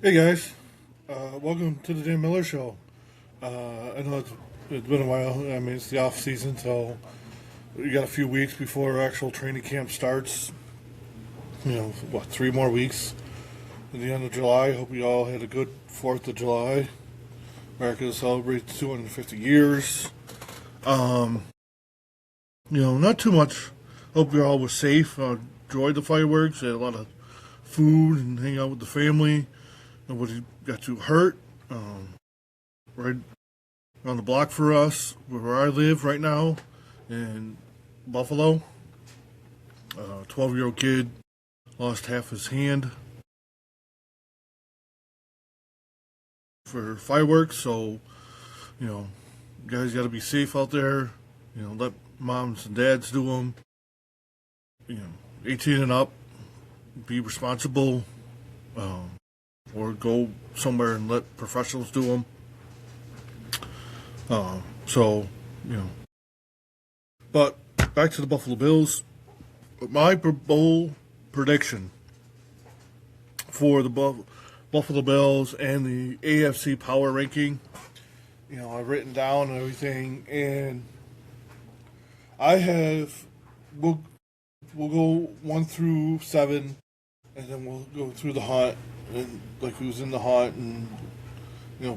Hey guys, welcome to the Dan Miller Show. I know it's been a while. I mean, it's the off season, so we got a few weeks before actual training camp starts. You know, what, 3 more weeks at the end of July. Hope you all had a good 4th of July. America celebrates 250 years. Not too much. Hope you all was safe. Enjoyed the fireworks. Had a lot of food and hang out with the family. Nobody got too hurt. Right on the block for us, where I live right now, in Buffalo. 12-year-old kid lost half his hand for fireworks. So, you guys got to be safe out there. Let moms and dads do them. 18 and up, be responsible. Or go somewhere and let professionals do them. But back to the Buffalo Bills. My bowl prediction for the Buffalo Bills and the AFC power ranking, I've written down and everything, and we'll go 1 through 7, and then we'll go through the hunt, and like who's in the hunt, and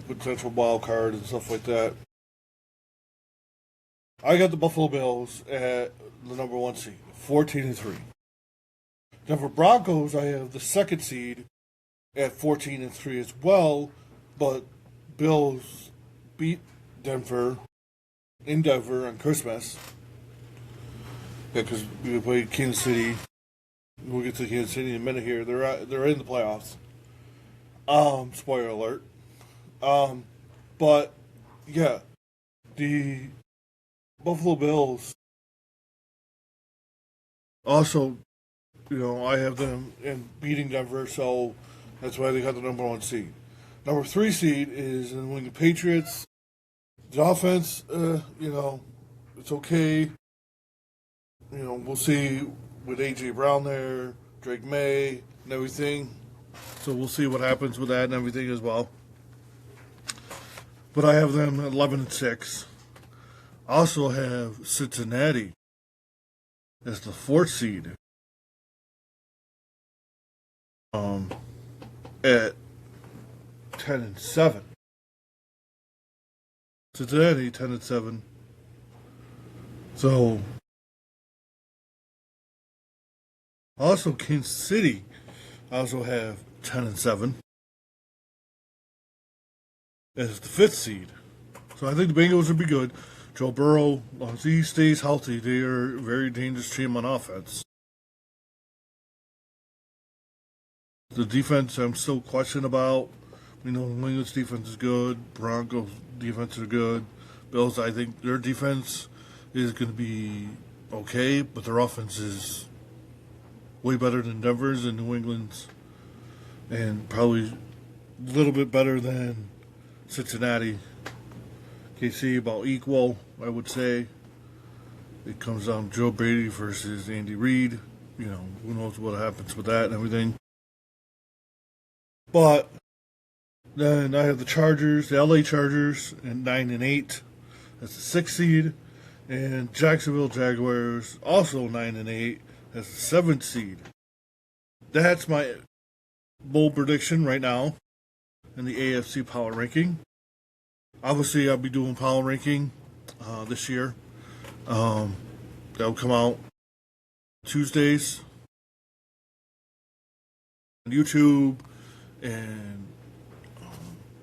potential wild card and stuff like that. I got the Buffalo Bills at the number 1 seed, 14-3. Denver Broncos, I have the 2nd seed at 14-3 as well, but Bills beat Denver in Denver on Christmas. Yeah, because we played Kansas City. We'll get to Kansas City in a minute here. They're in the playoffs. Spoiler alert. But yeah, the Buffalo Bills. Also, I have them in beating Denver, so that's why they got the number 1 seed. Number 3 seed is the New England Patriots. The offense, it's okay. We'll see with A.J. Brown there, Drake May, and everything. So we'll see what happens with that and everything as well. But I have them at 11-6. I also have Cincinnati as the 4th seed. At 10-7. Cincinnati 10-7. So also Kansas City, I also have 10-7 as the 5th seed. So I think the Bengals will be good. Joe Burrow, as long as he stays healthy, they are a very dangerous team on offense. The defense, I'm still questioning about. New England's defense is good. Broncos' defense is good. Bills, I think their defense is going to be okay, but their offense is way better than Denver's and New England's, and probably a little bit better than Cincinnati. KC about equal, I would say. It comes down to Joe Brady versus Andy Reid. Who knows what happens with that and everything. But then I have the Chargers, the LA Chargers, at 9-8. That's the 6th seed. And Jacksonville Jaguars, also 9-8. That's the 7th seed. That's my bold prediction right now in the AFC power ranking. Obviously, I'll be doing power ranking this year. That'll come out Tuesdays on YouTube and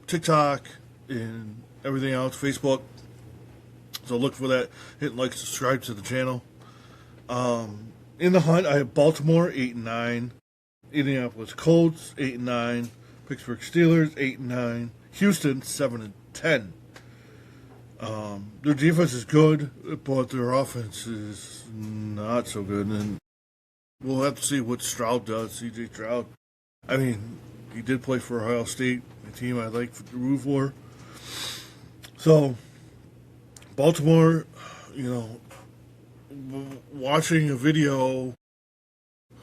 TikTok and everything else, Facebook. So look for that. Hit like, subscribe to the channel. In the hunt, I have Baltimore 8-9, Indianapolis Colts 8-9, Pittsburgh Steelers 8-9, Houston 7-10. Their defense is good, but their offense is not so good, and we'll have to see what Stroud does. C.J. Stroud. I mean, he did play for Ohio State, a team I like to root for. So, Baltimore, watching a video,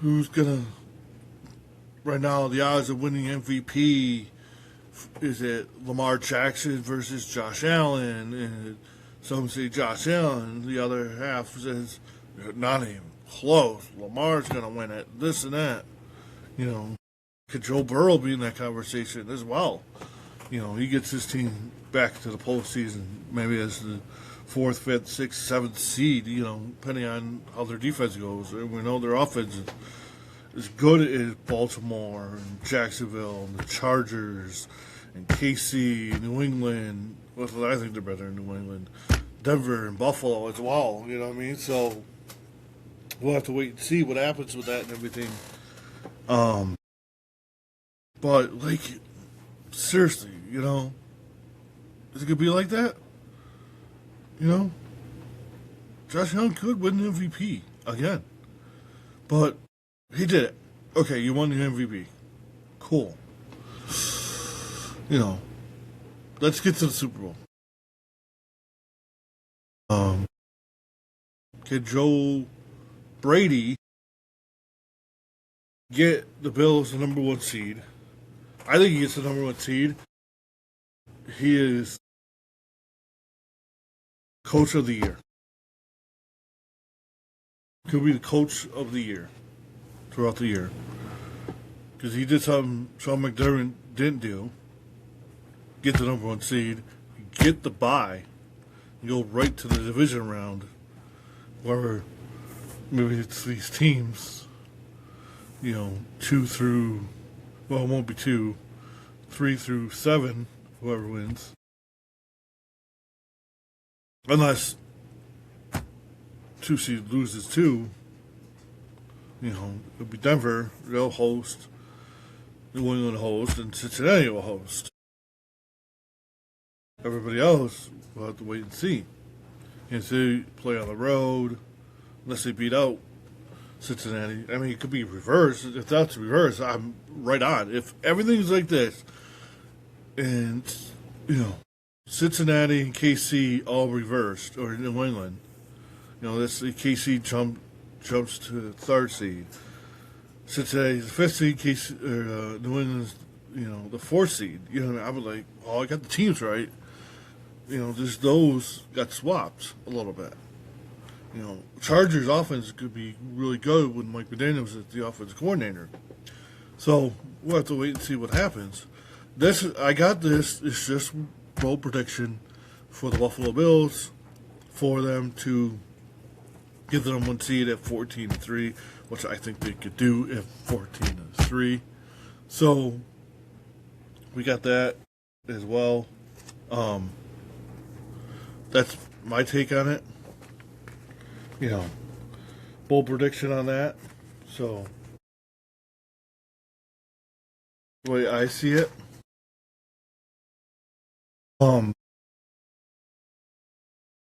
who's going to right now the odds of winning MVP is it Lamar Jackson versus Josh Allen, and some say Josh Allen. The other half says not even close. Lamar's going to win it. This and that. Could Joe Burrow be in that conversation as well? He gets his team back to the postseason, maybe as the 4th, 5th, 6th, 7th seed, depending on how their defense goes. And we know their offense is good as Baltimore and Jacksonville and the Chargers and KC, New England. Well, I think they're better in New England. Denver and Buffalo as well, you know what I mean? So we'll have to wait and see what happens with that and everything. But, seriously, is it going to be like that? Josh Allen could win the MVP again. But he did it. Okay, you won the MVP. Cool. Let's get to the Super Bowl. Can Joe Brady get the Bills the number 1 seed? I think he gets the number 1 seed. He is Coach of the Year. Could be the Coach of the Year throughout the year. Because he did something Sean McDermott didn't do. Get the number 1 seed. Get the bye. And go right to the division round. Where maybe it's these teams, 2 through... Well, it won't be 2. 3 through 7, whoever wins. Unless 2 seed loses 2, it'll be Denver, they'll host, New England host, and Cincinnati will host. Everybody else will have to wait and see. And so they play on the road, unless they beat out Cincinnati. I mean, it could be reversed. If that's reversed, I'm right on. If everything's like this, and, Cincinnati and KC all reversed, or New England, this KC jumps to 3rd seed. Cincinnati's the 5th seed, KC, New England's, the 4th seed. I was like, I got the teams right. Just those got swapped a little bit. Chargers offense could be really good when Mike McDaniels is the offensive coordinator. So we'll have to wait and see what happens. I got this. It's just bold prediction for the Buffalo Bills for them to give them 1 seed at 14-3, which I think they could do at 14-3. So we got that as well. That's my take on it. Bold prediction on that. So, the way I see it.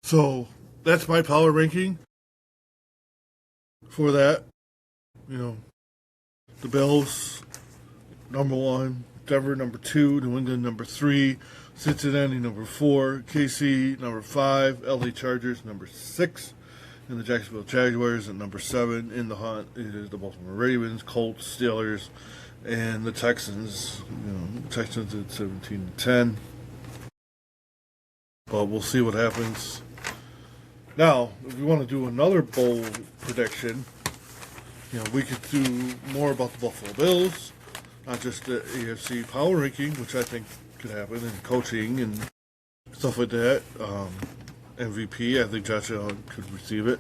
So that's my power ranking for that. The Bills number 1, Denver number 2, New England number 3, Cincinnati number 4, KC number 5, LA Chargers number 6, and the Jacksonville Jaguars at number 7. In the hunt is the Baltimore Ravens, Colts, Steelers, and the Texans. Texans at 17-10. But we'll see what happens. Now, if we want to do another bold prediction, we could do more about the Buffalo Bills, not just the AFC power ranking, which I think could happen, and coaching and stuff like that. MVP, I think Josh Allen could receive it.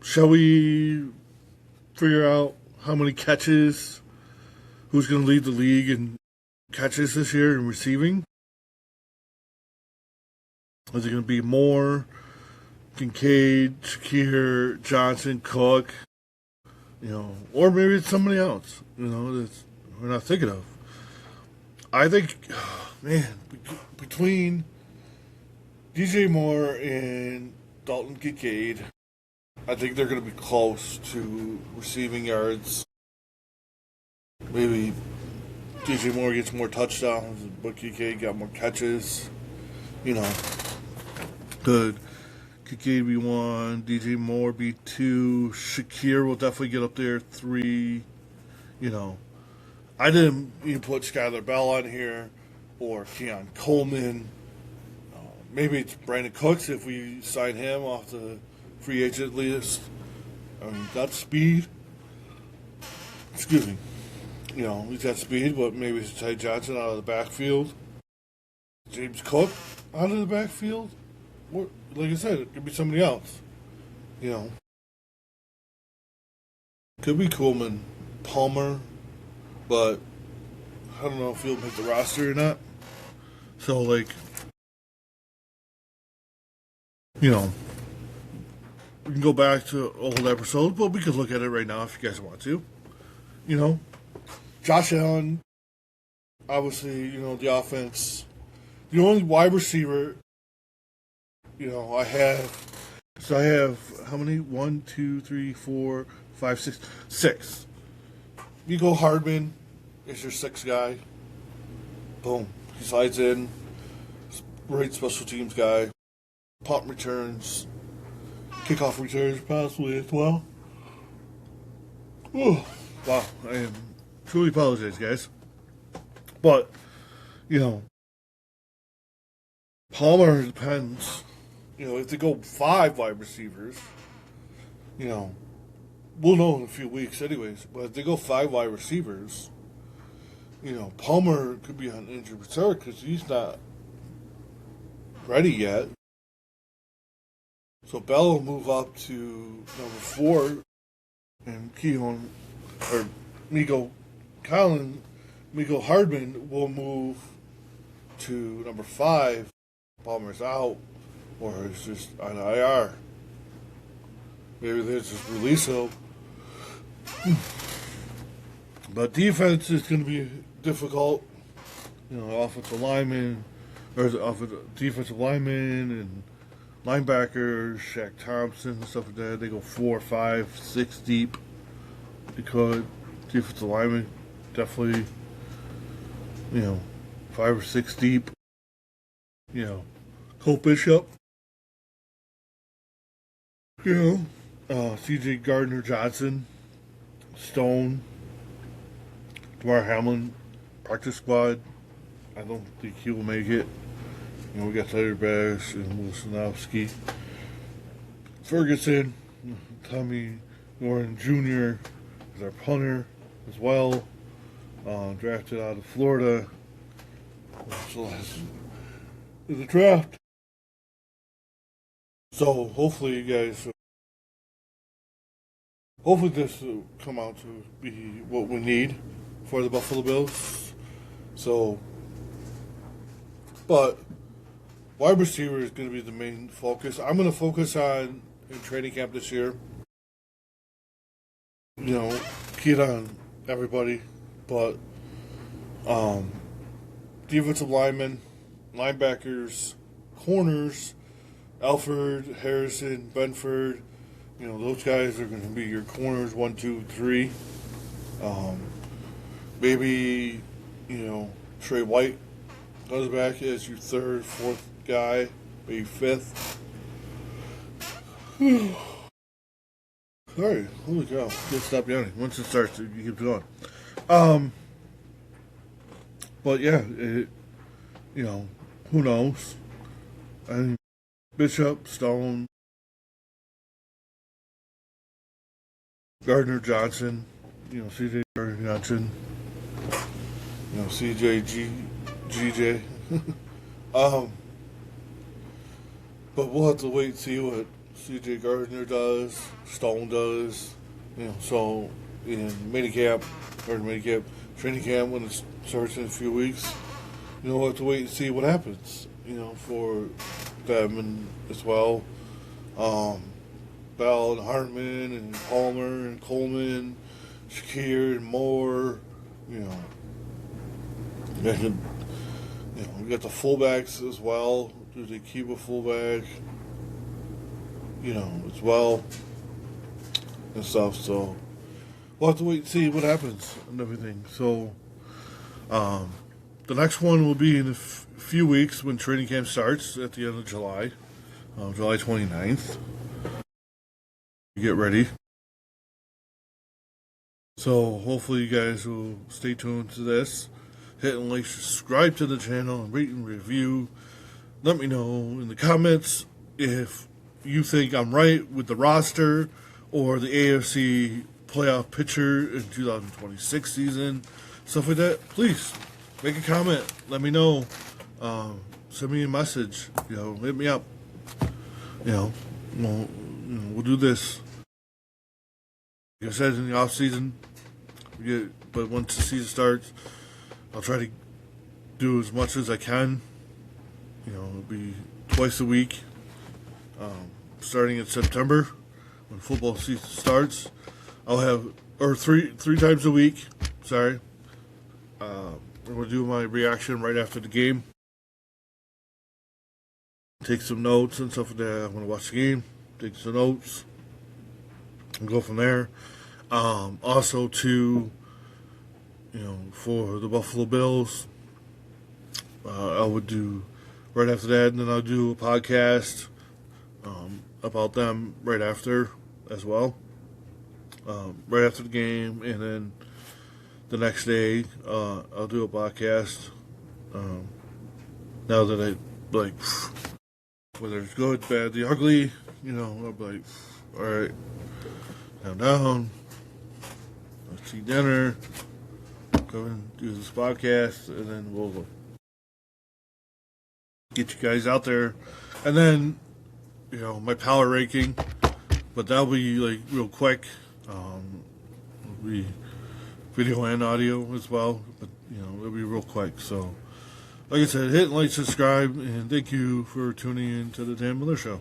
Shall we figure out how many catches, who's going to lead the league in catches this year in receiving? Is it going to be Moore, Kincaid, Shakir, Johnson, Cook, or maybe it's somebody else, that we're not thinking of. I think, between DJ Moore and Dalton Kincaid, I think they're going to be close to receiving yards. Maybe DJ Moore gets more touchdowns, but Kincaid got more catches. Could Kincaid be 1, DJ Moore be 2, Shakir will definitely get up there 3. You know, I didn't even put Skylar Bell on here or Keon Coleman. Maybe it's Brandon Cooks if we sign him off the free agent list. I mean, got speed. Excuse me. You know, he's got speed, but maybe it's Ty Johnson out of the backfield. James Cook out of the backfield. What, like I said, it could be somebody else. You know, could be Coleman, Palmer, but I don't know if he'll make the roster or not. So, like, you know, we can go back to old episodes, but we could look at it right now if you guys want to. You know, Josh Allen, obviously, you know, the offense. The only wide receiver, you know, I have how many? 1, 2, 3, 4, 5, 6. 6. Mecole Hardman is your 6th guy. Boom. He slides in. Great special teams guy. Punt returns. Kickoff returns possibly as well. Ooh. Wow. I am truly apologize, guys. But, you know, Palmer depends. You know, if they go 5 wide receivers, you know, we'll know in a few weeks anyways. But if they go 5 wide receivers, you know, Palmer could be on injured reserve because he's not ready yet. So Bell will move up to number 4, and Keon or Mecole Hardman will move to number 5. Palmer's out, or it's just on IR. Maybe they just release him. But defense is going to be difficult. You know, offensive linemen, or defensive linemen and linebackers, Shaq Thompson and stuff like that. They go 4, 5, 6 deep. They could. Defensive linemen, definitely, you know, 5 or 6 deep. You know, Cole Bishop. You know, C.J. Gardner-Johnson, Stone, Damar Hamlin, practice squad. I don't think he will make it. You know, we got Tyler Bass and Wilsonowski. Ferguson, Tommy Warren Jr. is our punter as well. Drafted out of Florida. In the draft. So hopefully you guys, hopefully this will come out to be what we need for the Buffalo Bills. So, but wide receiver is going to be the main focus. I'm going to focus on in training camp this year. You know, keyed on everybody, but defensive linemen, linebackers, corners, Alford, Harrison, Benford, you know, those guys are going to be your corners, 1, 2, 3. Maybe, you know, Trey White goes back as your 3rd, 4th guy, maybe 5th. All right, holy cow. Just stop yawning. Once it starts, you keep going. But yeah, you know, who knows? And Bishop, Stone, Gardner-Johnson, you know, C.J. Gardner-Johnson, you know, GJ. But we'll have to wait and see what C.J. Gardner does, Stone does, you know, so in training camp, when it starts in a few weeks, you know, we'll have to wait and see what happens, you know, for them and as well. Bell and Hartman and Palmer and Coleman, Shakir and Moore, you know. And, you know, we got the fullbacks as well. Do they keep a fullback? You know, as well. And stuff, so we'll have to wait and see what happens and everything. So, the next one will be in a few weeks when training camp starts at the end of July. July 29th. Get ready. So hopefully you guys will stay tuned to this. Hit and like, subscribe to the channel, and rate and review. Let me know in the comments if you think I'm right with the roster or the AFC playoff picture in 2026 season, stuff like that. Please make a comment. Let me know. Send me a message. Hit me up. We'll do this. Like I said, in the off season, but once the season starts, I'll try to do as much as I can. It'll be twice a week, starting in September when football season starts. I'll have three times a week. Sorry, we'll do my reaction right after the game. Take some notes and stuff like that. I'm gonna watch the game, take some notes, and go from there. Also, for the Buffalo Bills, I would do right after that, and then I'll do a podcast about them right after as well. Right after the game, and then the next day, I'll do a podcast. Now that I whether it's good, bad, the ugly, I'll be like, all right, calm down. Let's eat dinner. Come and do this podcast, and then we'll get you guys out there. And then, my power ranking, but that'll be real quick. It'll be video and audio as well, but it'll be real quick. So, like I said, hit like, subscribe, and thank you for tuning in to the Dan Miller Show.